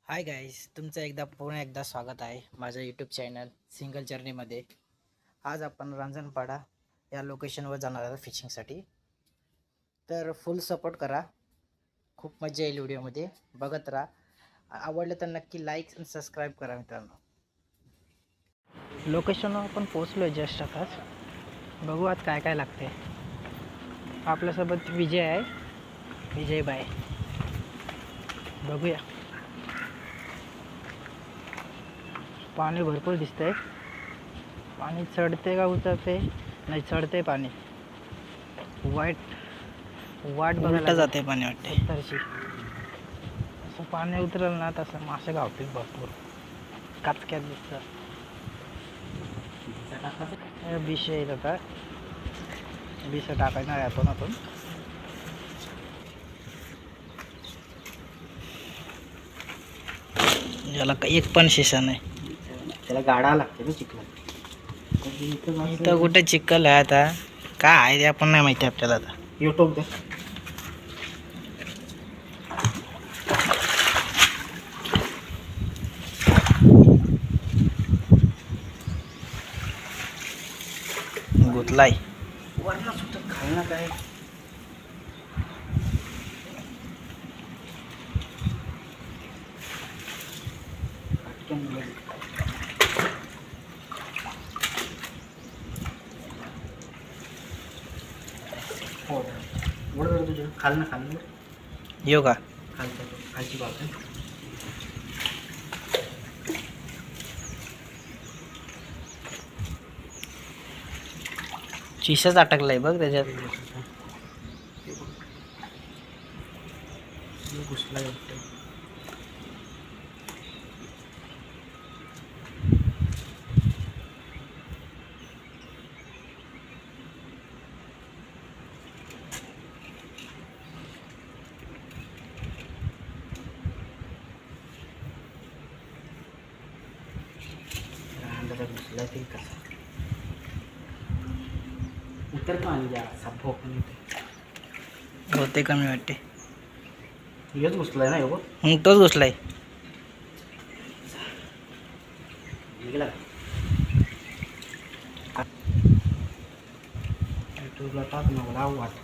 Hi guys, तुमचं पुन्हा एकदा स्वागत आहे माझ्या यूट्यूब चॅनल सिंगल जर्नीमध्ये. आज आपण रांजणपाडा या लोकेशनवर जाणार आहोत फिशिंगसाठी. तर फुल सपोर्ट करा, खूप मजा येईल व्हिडिओमध्ये. बघत राहा. आवडलं तर नक्की लाईक आणि सबस्क्राईब करा मित्रांनो. लोकेशनवर आपण पोचलो जस्ट आताच. बघू आज काय काय लागते. आपल्यासोबत विजय आहे, विजय बाय. बघूया. पाणी भरपूर दिसतंय. पाणी चढते का उतरते? नाही, चढते पाणी. वाट बघायला जाते पाणी वाटते तरशी. असं पाणी उतरलं ना तसं मासे गावतील भरपूर. काचक्यात दिसतं. बिश येत आता. बिश टाकायला यातून आपण. याला एक पण शिसा नाही. त्याला गाडा लागते ना चिखल. इथं कुठे चिखल आहे आता? काय आहे ते आपण नाही माहिती आपल्याला. आता युट्यूब दे. गुतलाय वरना सुटत खाल ना काय. तुझ्या खाल ना येऊ का? खालची बाजू. चिसच अटकलाय बघ त्याच्यात. घुसला घुसला ते कसा उतर पाणी द्या साप होते कमी वाटते. हेच घुसलाय ना एवढं. मग तोच घुसलाय. निघाला युट्यूबला टाक ना मला वाट.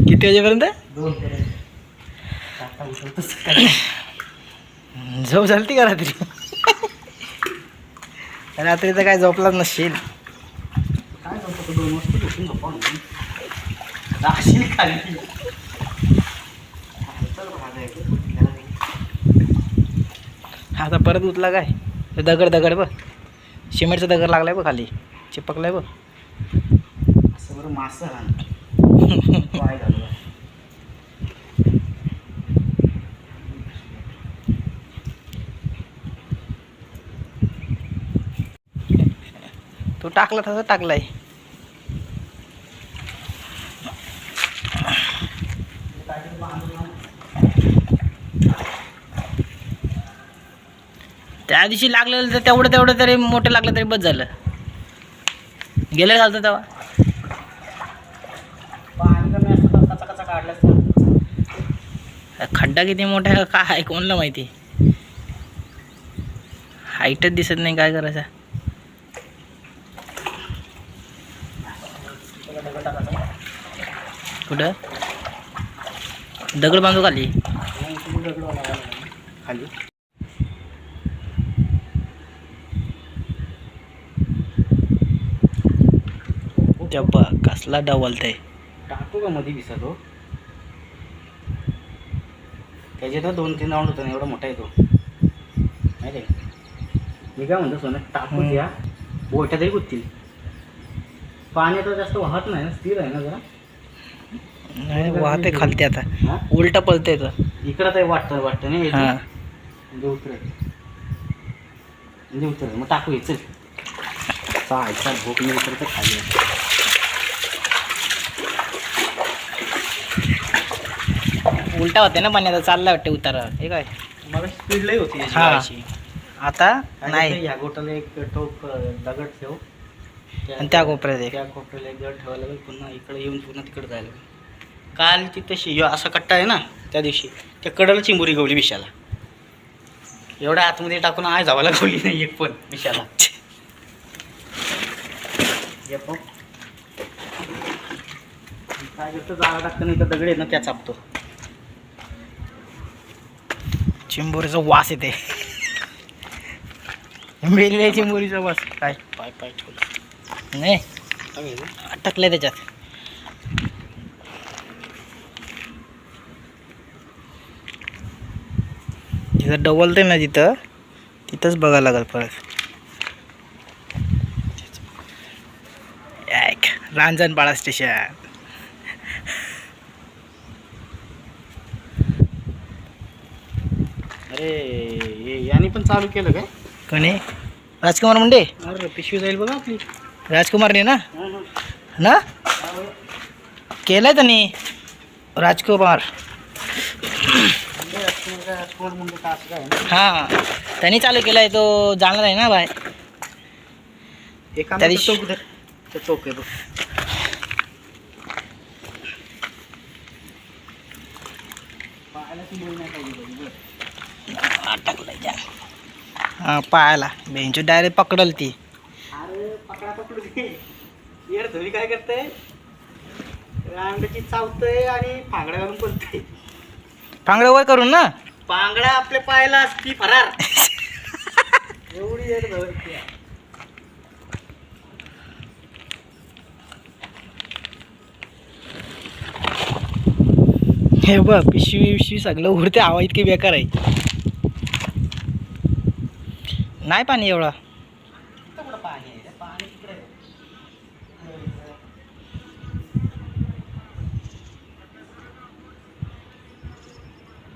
किती वाजेपर्यंत? 2 झोप झालती का रात्री? रात्री तर काय झोपलाच नसशील. काय झोपतो 2 वाजता उठून झोपा राशील खाली. आता परत उठला काय? ते दगड बघ, सिमेंटचा दगड लागलाय बघ खाली, चिपकलाय बघ. असं बरं मासं काय झालं. तू टाकला तसं टाकलाय. त्या दिवशी लागलेलं तर तेवढं तरी मोठं लागलं तरी बस झालं. गेलं झालं तेव्हा. पाणी कमी असतं तर कचा काढलं असतं. खड्डा किती मोठा आहे काय आहे कोणाला माहिती. हाईटच दिसत नाही, काय करायचं. कुठं दगड बांधू खाली? खाली त्या कसला डवलतय. टाकतो का मध्ये दिसत हो. त्याच्यात 2-3 राऊंड होतं ना, एवढा मोठा आहे तो माहिती आहे. मी काय म्हणतो सोनं टाकून या बोट्या तरी कुठतील. पाणी तर जास्त वाहत नाही ना, स्थिर आहे ना जरा. नाही वाहते खालते आता, उलटा पळते तर इकडं तर वाटतं नाही. हां उतरेल मग टाकू चल. चाल भूक नाही उतरत खाली. उलटा होते ना पाणी. आता चालला वाटते उतारा. हे काय मला स्पीड लई होती हा. आता काय नाही. करते, ह्या गोटाला एक टोक दगड ठेव, आणि त्या कोपऱ्यात एक. त्या कोपऱ्याला एक दगड ठेवायला लागेल, पुन्हा इकडे येऊन पुन्हा तिकडे जायला लागेल. काल तिथे ह्यो असा कट्टा आहे ना, त्या दिवशी त्या कडेला चिंबोरी गवली विशाला, एवढ्या आतमध्ये टाकून आय जावायला गवली नाही एक पण विशाला. हे पाहू. काय करतो, जागा टाकतं नाही तर दगड आहे ना त्या चापतो. चिंबोरीचा वास येते. मेलेल्या चिंबोरीचा वास. काय पाय पाय ठेवलं नाही काय माहिती? अटकलंय त्याच्यात. जिथं डवलते ना तिथंच बघायला लागेल परत. एक रांजणपाडा स्टेशन. अरे याने पण चालू केलं काय? कोणी? राजकुमार मुंडे. अरे पिशवी जाईल बघा आपली. राजकुमारने ना हा, हा. ना केलंय त्यांनी. राजकुमार राजकुमार मुंडे का असं काय ना? हां त्यांनी चालू केलाय. तो जाणार आहे ना बाय. एक काम त्या कर, दिवशी- चौक धर. ते चौक आहे बघ. पाहायला ती मुली नाही पाहिजे बघ. अटकलंय त्या. हां पायाला बेंच डायरेक्ट पकडल ती. अरे पकडा पकडू दे. यार धोनी काय करतंय, रांगची चावतंय आणि फांगड्या घालून पळतंय. पांगडं वर करून ना. पांगडा आपल्या पायाला असती फरार. एवढी यार धरती आहे. हे बघ पिशवी सगळं उडते. हवा इतकी बेकार आहे. नाही पाणी एवढा. इथं कुठं पाणी आहे रे? पाणी तिकडे आहे.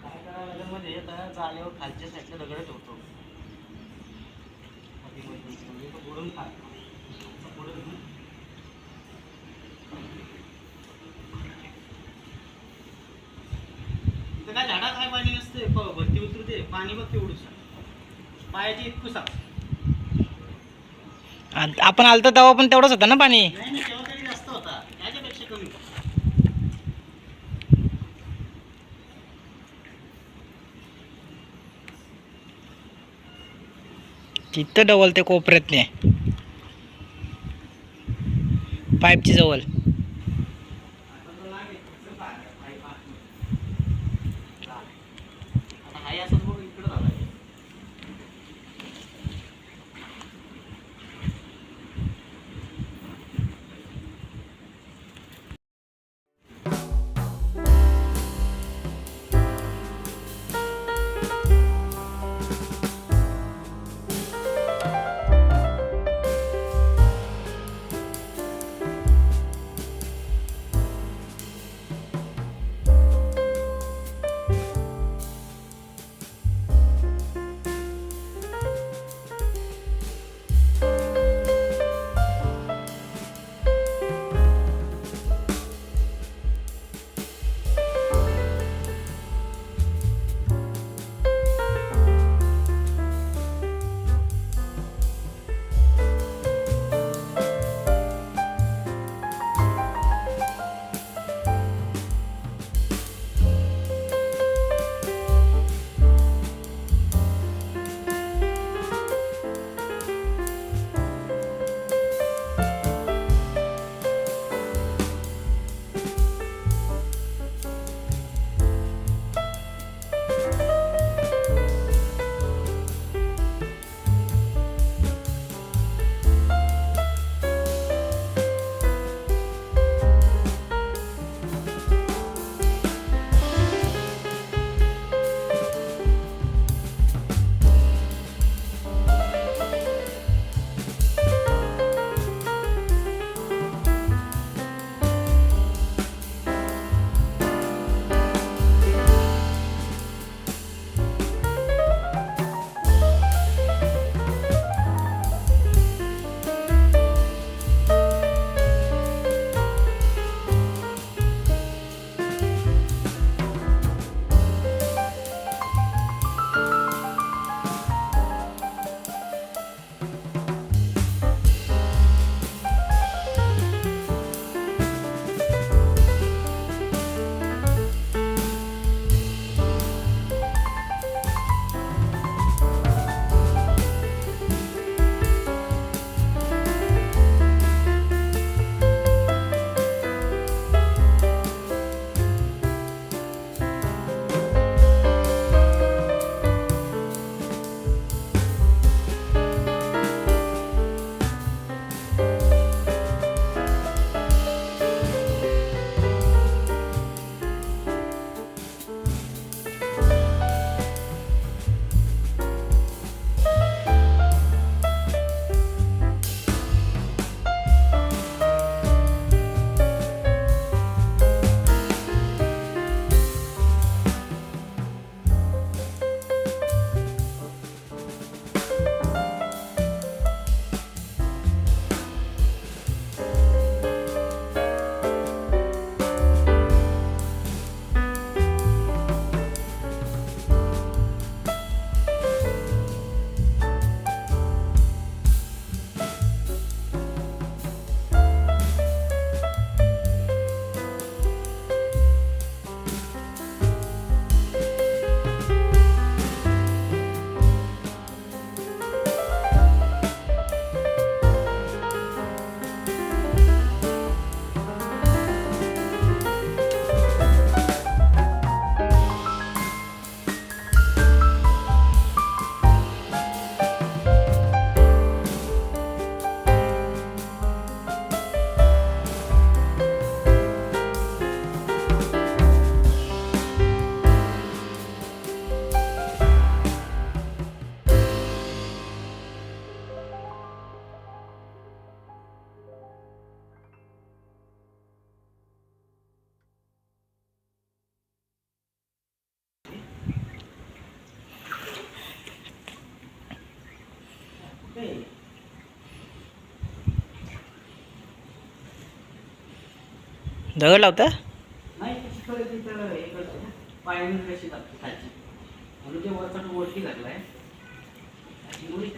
काय करावं लागेल मध्ये आता जाळ्यावर खालच्या साईडला दगड ठेवतो. म्हणजे तो बुडून खा. असं बुडून ना. इथं काय झाडात काय पाणी नसते, भरती उतरते पाणी बघ केवढूस पायाची इतकुसा. आपण आलतो तेव्हा पण तेवढंच होतं ना पाणी. नाही नाही, तेव्हा तरी जास्त होता, त्याच्यापेक्षा कमी. तिथं डवल ते कोपऱ्यातने पाईपची जवळ. आता हाय असंच बघ इकडं झालं. दगड लावता? नाही कशी कळली तर हे करते ना, पायाने कशी लागते खालची म्हणून ते वरचा तो वरती घातलाय अशी मुळी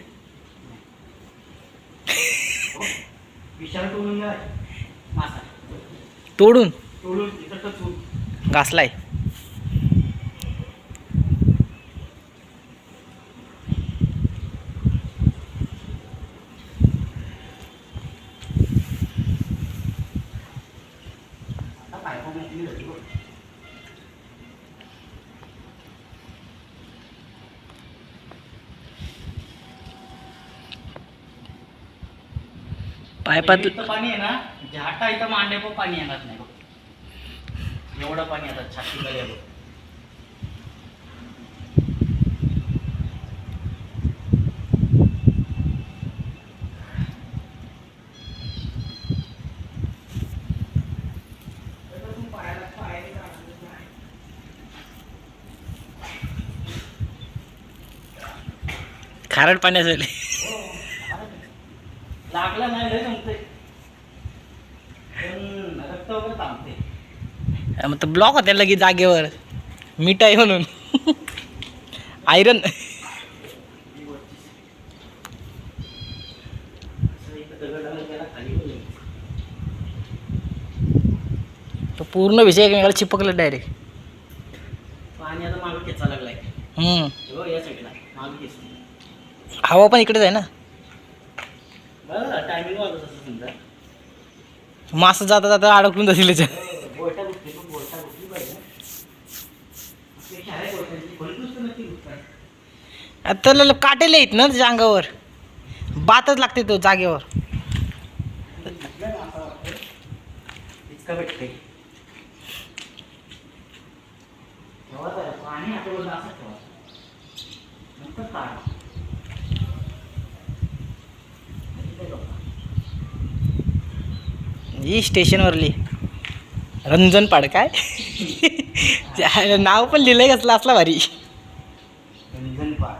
विचार करून घ्या मासा तोडून तोडून इथं टचून घासलाय. आता पाय पण मोकळी झाली बघ. पायपात इथं पाणी आहे ना, झाटा इथं मांडे पण पाणी येणार नाही बघ. एवढं पाणी आता छाती मध्ये बघ. खारट पाणी असेल. लागला नाही लय जमते पण रक्त वगैरे थांबते. मग तर ब्लॉक होत्या लगेच जागेवर, मीठ आहे म्हणून. आयरन. तो पूर्ण विषय एकमेकाला चिपकला डायरेक्ट. पाणी आता मागं खेचा लागलाय हो या साईडला मागं खेचते. हवा पण इकडेच आहे ना. बरं टायमिंग वाजत असं समजा. मासं जाता जाता अडकून जातील त्याच्यात. गोटा गुटली पण गोटा गुटली पाहिजे. आहे गोट्यांची भरपूर तर नक्की गुटताय. आता त्याला काटेले आहेत ना त्याच्या अंगावर, बातच लागते तो जागेवर. इतका भेटते पाणी आता असं ठेवा नंतर काढ. ही स्टेशनवरली रंजनपाड काय नाव पण लिहिलंय कसलं असला भारी. रंजनपाड.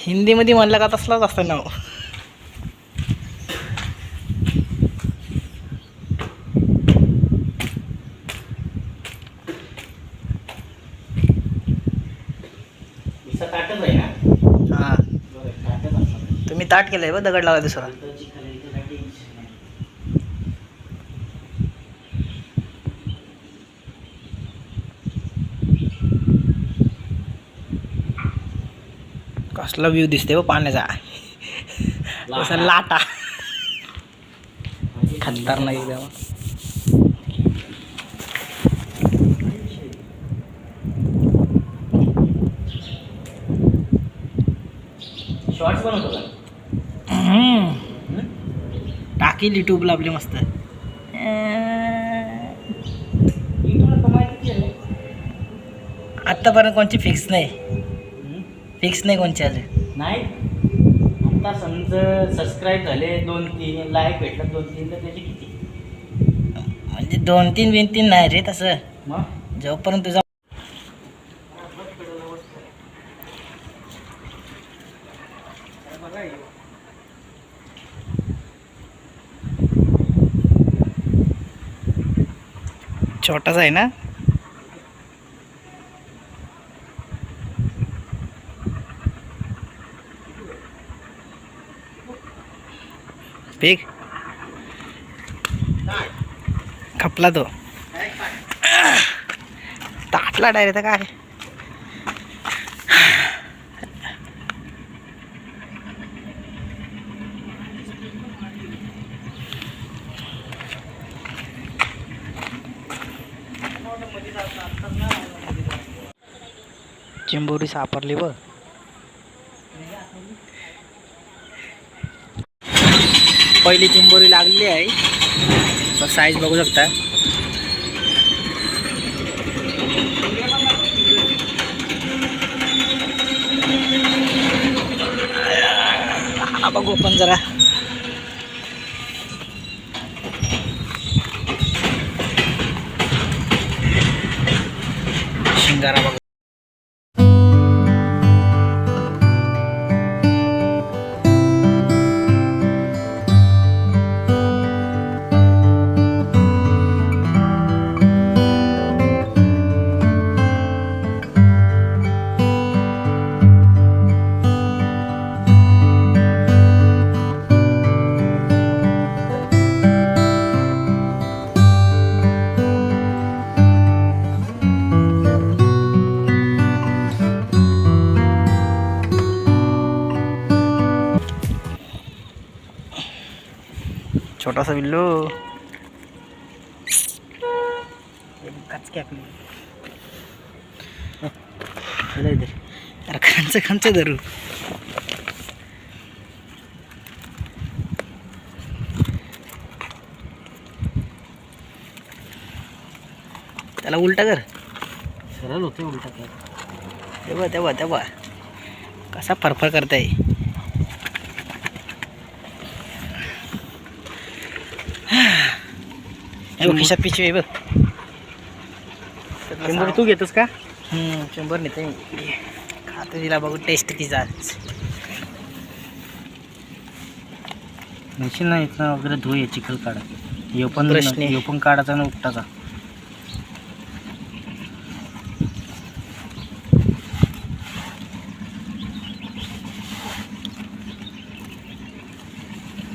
हिंदीमध्ये म्हणलं का तसलाच असतं नाव. ताटच आहे ना. हां ताटच असणार. तुम्ही ताट केलंय बघ, दगड लावा दुसरा. कसला व्ह्यू दिसते बघ पाण्याचा, कसा लाटा खतरनाक एकदम. शॉर्ट्स पण होतो का? टाकील युट्यूबला आपली मस्त. आत्तापर्यंत कोणची फिक्स नाही, फिक्स नाही कोणची अजून. नाही आता समजा सबस्क्राईब झाले 2-3, लाईक भेटलं 2-3 तर त्याचे किती? म्हणजे 2-3 बिन-3 नाही रे तसं. मग जोपर्यंत तुझा छोटाच आहे ना. पीक खपला तो, ताटला डायरेक्ट काय. चिंबोरी सापडली बघ. पहिली चिंबोरी लागलेली आहे, साईज बघू शकता. बघू पण जरा शिंगारा बघू. छोटासा बिल्लो आपली अरे खांचं धरू त्याला उलटा कर सरळ होते उलटा काय तेव्हा कसा फरफर करताय खिशात पिशवी बघ शंभर तू घेतोस का 100 नेते मी खातो तिला बघू टेस्ट तिचा मशीन नाही इथं वगैरे धुये चिखल काढा ब्रशने. यो पण काढायचा ना उपटाचा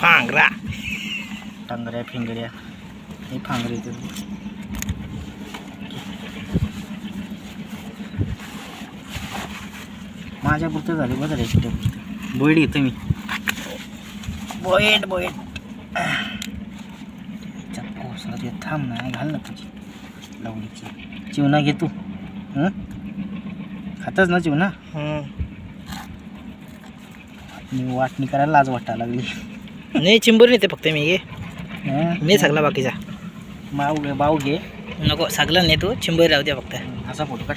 पांघरा टांगड्या फिंगड्या हे फांगरे ते माझ्या पुरतं झाले बघा रे पुरतं बोईड घेतो मी बोयट चक्को सर ते थांब ना घाल ना तुझी लवडीची चिवणा घे तू खातच ना चिवणा मी वाटणी करायला लाज वाटायला लागली नाही चिंबोरी नेते फक्त मी घे हं? मी सगळा बाकीचा बाऊ घे नको सगळं नाही तू चिंबोरी राहू द्या फक्त असा फोटो काढ